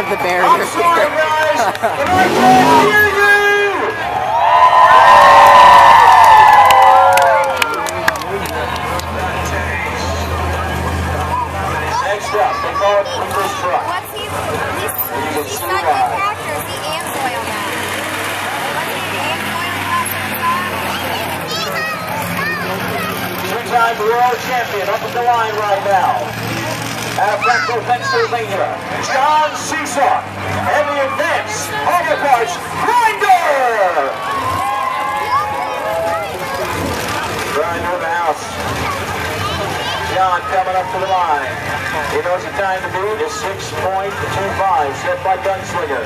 of the barrier. I'm sorry, guys, but I can't hear you! Next up, they call it Cooper's truck. What's he's not good factor. Is he Amsoil now? What's he Amsoil now? Two-time world champion up at the line right now. Out of Frankfurt, Pennsylvania, John Seesaw, and the Advanced Auto Parts Grinder! Grinder in the house. John coming up to the line. He knows the time to beat is 6.25, set by Gunslinger.